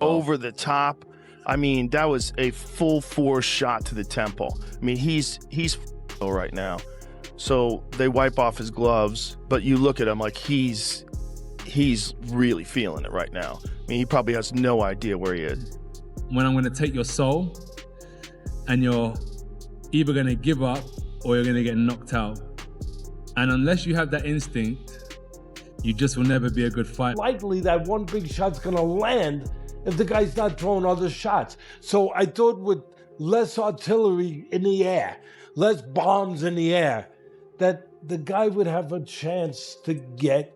over the top. I mean, that was a full force shot to the temple. I mean, he's right now. So they wipe off his gloves, but you look at him like he's really feeling it right now. I mean, he probably has no idea where he is. When I'm going to take your soul, and you're either going to give up or you're going to get knocked out. And unless you have that instinct, you just will never be a good fighter. Likely that one big shot's gonna land if the guy's not throwing other shots. So I thought with less artillery in the air, less bombs in the air, that the guy would have a chance to get.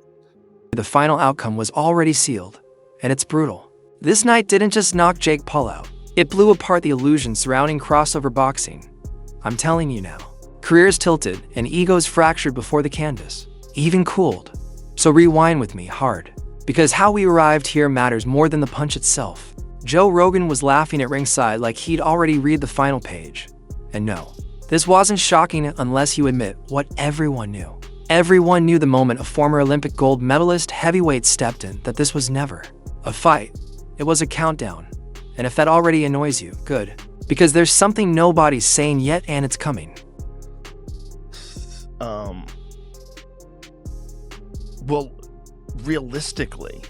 The final outcome was already sealed, and it's brutal. This night didn't just knock Jake Paul out. It blew apart the illusion surrounding crossover boxing. I'm telling you now, careers tilted and egos fractured before the canvas, even cooled. So rewind with me hard, because how we arrived here matters more than the punch itself. Joe Rogan was laughing at ringside like he'd already read the final page. And no, this wasn't shocking unless you admit what everyone knew. Everyone knew the moment a former Olympic gold medalist heavyweight stepped in that this was never a fight. It was a countdown. And if that already annoys you, good. Because there's something nobody's saying yet, and it's coming. Well, realistically,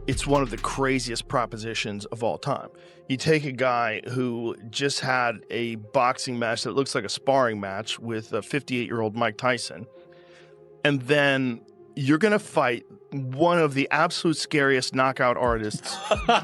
it's one of the craziest propositions of all time. You take a guy who just had a boxing match that looks like a sparring match with a 58-year-old Mike Tyson, and then you're going to fight one of the absolute scariest knockout artists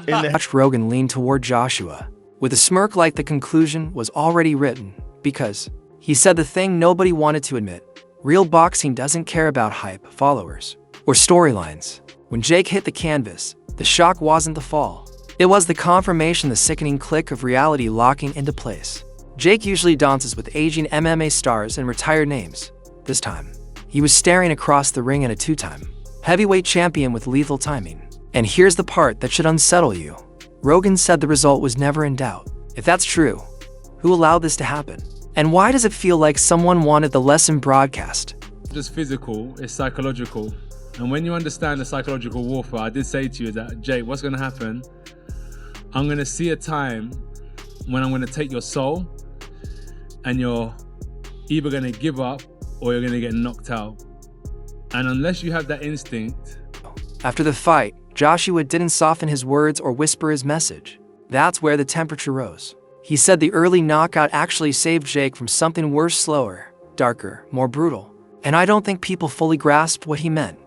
in the... Watched Rogan lean toward Joshua, with a smirk like the conclusion was already written, because he said the thing nobody wanted to admit. Real boxing doesn't care about hype, followers, or storylines. When Jake hit the canvas, the shock wasn't the fall. It was the confirmation, the sickening click of reality locking into place. Jake usually dances with aging MMA stars and retired names. This time, he was staring across the ring at a two-time heavyweight champion with lethal timing. And here's the part that should unsettle you. Rogan said the result was never in doubt. If that's true, who allowed this to happen? And why does it feel like someone wanted the lesson broadcast? Just physical, it's psychological. And when you understand the psychological warfare, I did say to you that, Jake, what's going to happen? I'm going to see a time when I'm going to take your soul, and you're either going to give up or you're going to get knocked out. And unless you have that instinct... After the fight, Joshua didn't soften his words or whisper his message. That's where the temperature rose. He said the early knockout actually saved Jake from something worse, slower, darker, more brutal. And I don't think people fully grasped what he meant.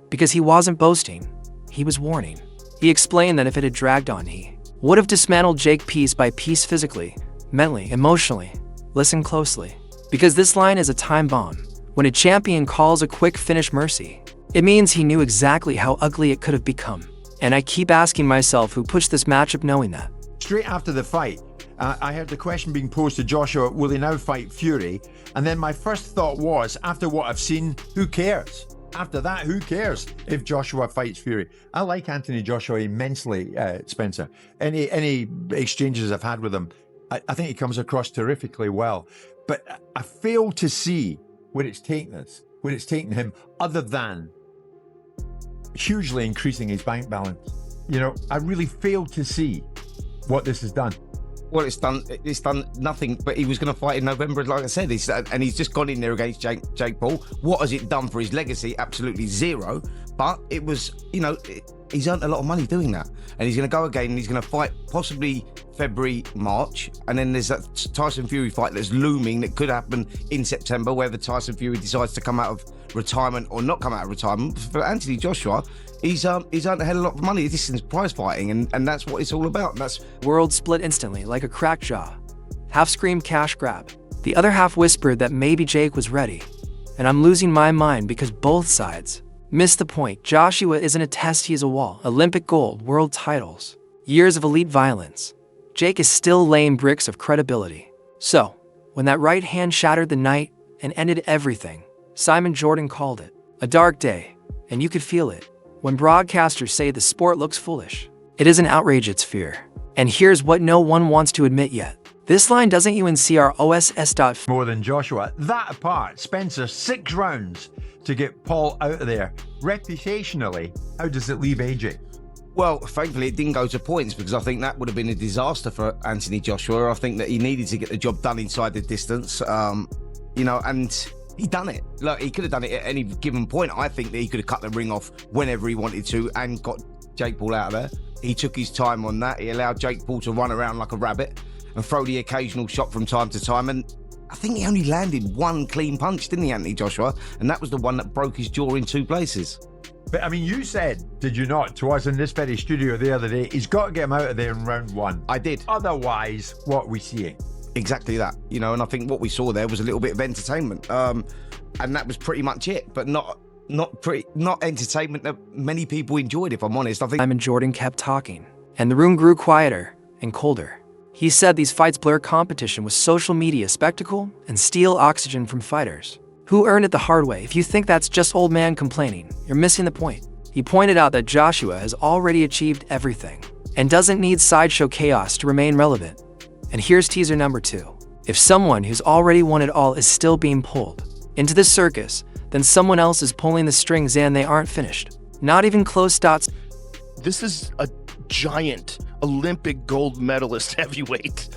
Because he wasn't boasting, he was warning. He explained that if it had dragged on, he would have dismantled Jake piece by piece, physically, mentally, emotionally. Listen closely. Because this line is a time bomb. When a champion calls a quick finish mercy, it means he knew exactly how ugly it could have become. And I keep asking myself who pushed this matchup knowing that. Straight after the fight, I heard the question being posed to Joshua, will he now fight Fury? And then my first thought was, after what I've seen, who cares? After that, who cares if Joshua fights Fury? I like Anthony Joshua immensely, Spencer. Any exchanges I've had with him, I think he comes across terrifically well. But I fail to see where it's taken him, other than hugely increasing his bank balance. You know, I really fail to see what this has done. Well, it's done nothing, but he was going to fight in November, like I said, and he's just gone in there against Jake Paul. What has it done for his legacy? Absolutely zero. But it was, you know, he's earned a lot of money doing that. And he's going to go again, and he's going to fight possibly February, March. And then there's that Tyson Fury fight that's looming that could happen in September, whether Tyson Fury decides to come out of retirement or not come out of retirement. For Anthony Joshua, he's earned a hell of a lot of money. This is prize fighting, and that's what it's all about. That's world split instantly like a cracked jaw. Half screamed cash grab. The other half whispered that maybe Jake was ready. And I'm losing my mind because both sides missed the point. Joshua isn't a test, he is a wall. Olympic gold, world titles, years of elite violence. Jake is still laying bricks of credibility. So, when that right hand shattered the night and ended everything, Simon Jordan called it a dark day, and you could feel it. When broadcasters say the sport looks foolish, it isn't outrage, it's fear. And here's what no one wants to admit yet. This line doesn't UNCR more than Joshua. That apart, Spencer, 6 rounds to get Paul out of there. Reputationally, how does it leave AJ? Well, thankfully it didn't go to points, because I think that would have been a disaster for Anthony Joshua. I think that he needed to get the job done inside the distance, you know, and he done it. Look, he could have done it at any given point. I think that he could have cut the ring off whenever he wanted to and got Jake Paul out of there. He took his time on that. He allowed Jake Paul to run around like a rabbit and throw the occasional shot from time to time. And I think he only landed one clean punch, didn't he, Anthony Joshua? And that was the one that broke his jaw in 2 places. But I mean, you said, did you not, to us in this very studio the other day, he's got to get him out of there in round 1. I did. Otherwise, what are we seeing? Exactly that, you know, and I think what we saw there was a little bit of entertainment, and that was pretty much it. But not entertainment that many people enjoyed, if I'm honest. I think Simon Jordan kept talking, and the room grew quieter and colder. He said these fights blur competition with social media spectacle and steal oxygen from fighters who earned it the hard way. If you think that's just old man complaining, you're missing the point. He pointed out that Joshua has already achieved everything and doesn't need sideshow chaos to remain relevant. And here's teaser number 2. If someone who's already won it all is still being pulled into this circus, then someone else is pulling the strings and they aren't finished. Not even close. This is a giant Olympic gold medalist heavyweight.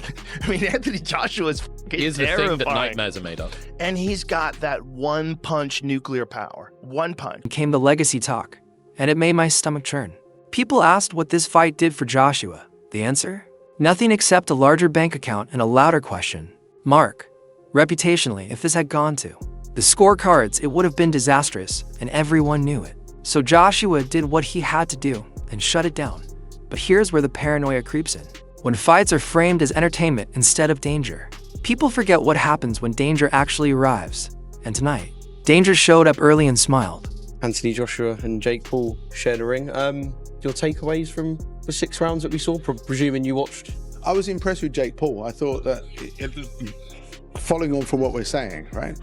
I mean, Anthony Joshua is fucking He is the terrifying. thing that nightmares are made of. And he's got that one punch nuclear power. One punch. Came the legacy talk, and it made my stomach churn. People asked what this fight did for Joshua. The answer? Nothing except a larger bank account and a louder question. Mark, reputationally, if this had gone to the scorecards, it would have been disastrous, and everyone knew it. So Joshua did what he had to do and shut it down. But here's where the paranoia creeps in. When fights are framed as entertainment instead of danger, people forget what happens when danger actually arrives. And tonight, danger showed up early and smiled. Anthony Joshua and Jake Paul shared a ring. Your takeaways from the 6 rounds that we saw, presuming you watched? I was impressed with Jake Paul. I thought that, following on from what we're saying, right?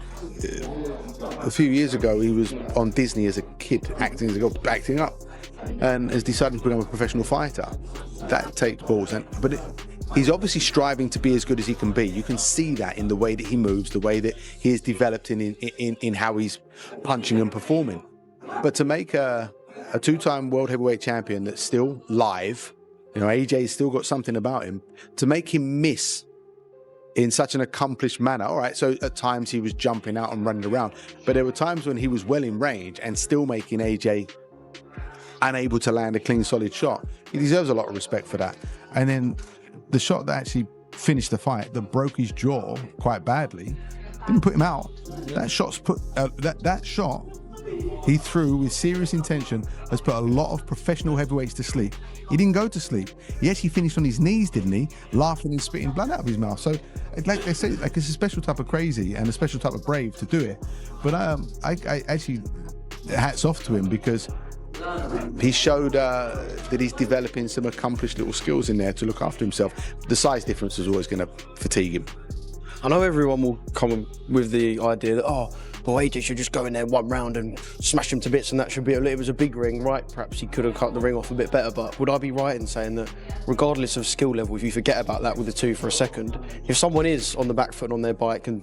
A few years ago, he was on Disney as a kid, acting up, and has decided to become a professional fighter. That takes balls, but he's obviously striving to be as good as he can be. You can see that in the way that he moves, the way that he is developed in how he's punching and performing. But to make a 2-time world heavyweight champion that's still live, you know, AJ's still got something about him, to make him miss in such an accomplished manner. All right, so at times he was jumping out and running around, but there were times when he was well in range and still making AJ unable to land a clean, solid shot. He deserves a lot of respect for that. And then the shot that actually finished the fight, that broke his jaw quite badly, didn't put him out. That shot he threw with serious intention has put a lot of professional heavyweights to sleep. He didn't go to sleep. He actually finished on his knees, didn't he? Laughing and spitting blood out of his mouth. So, like they say, like it's a special type of crazy and a special type of brave to do it. But I actually, hats off to him, because he showed that he's developing some accomplished little skills in there to look after himself. The size difference is always going to fatigue him. I know everyone will come with the idea that, well, AJ should just go in there 1 round and smash him to bits, and that should be it was a big ring, right? Perhaps he could have cut the ring off a bit better, but would I be right in saying that regardless of skill level, if you forget about that with the 2 for a second, if someone is on the back foot on their bike and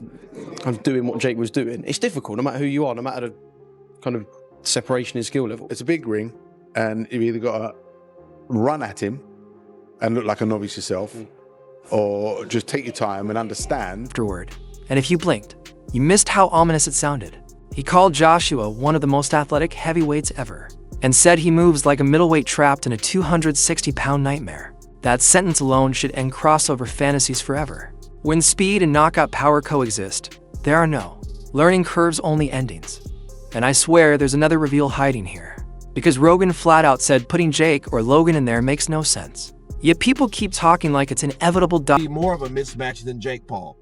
kind of doing what Jake was doing, it's difficult no matter who you are, no matter the kind of separation in skill level. It's a big ring, and you've either got to run at him and look like a novice yourself, or just take your time and understand. Afterward, and if you blinked, you missed how ominous it sounded. He called Joshua one of the most athletic heavyweights ever, and said he moves like a middleweight trapped in a 260-pound nightmare. That sentence alone should end crossover fantasies forever. When speed and knockout power coexist, there are no learning curves, only endings. And I swear there's another reveal hiding here, because Rogan flat out said putting Jake or Logan in there makes no sense. Yet people keep talking like it's inevitable. Be more of a mismatch than Jake Paul.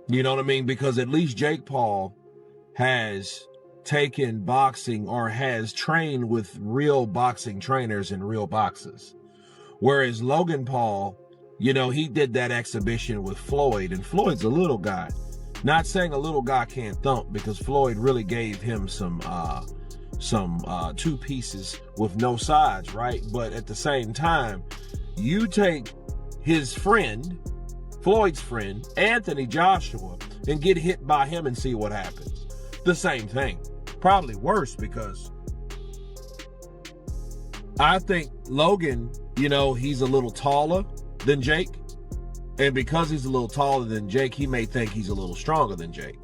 You know what I mean? Because at least Jake Paul has taken boxing, or has trained with real boxing trainers in real boxes. Whereas Logan Paul, you know, he did that exhibition with Floyd, and Floyd's a little guy. Not saying a little guy can't thump, because Floyd really gave him some 2 pieces with no sides, right? But at the same time, you take his friend, Floyd's friend, Anthony Joshua, and get hit by him and see what happens. The same thing. Probably worse, because I think Logan, you know, he's a little taller than Jake. And because he's a little taller than Jake, he may think he's a little stronger than Jake.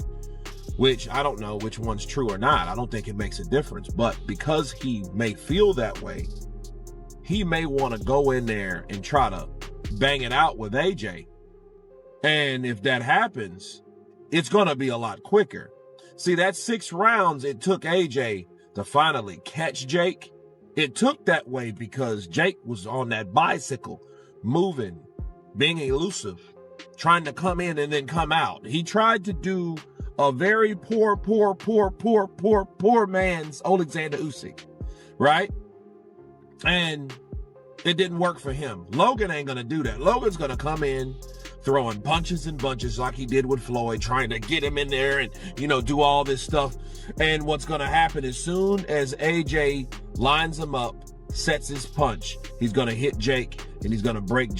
Which I don't know which one's true or not. I don't think it makes a difference. But because he may feel that way, he may want to go in there and try to bang it out with AJ. And if that happens, it's going to be a lot quicker. See, that 6 rounds it took AJ to finally catch Jake. It took that way because Jake was on that bicycle, moving, being elusive, trying to come in and then come out. He tried to do a very poor man's Alexander Usyk, right? And it didn't work for him. Logan ain't gonna do that. Logan's gonna come in throwing punches and bunches like he did with Floyd, trying to get him in there and, you know, do all this stuff. And what's gonna happen as soon as AJ lines him up, sets his punch, he's gonna hit Jake and he's gonna break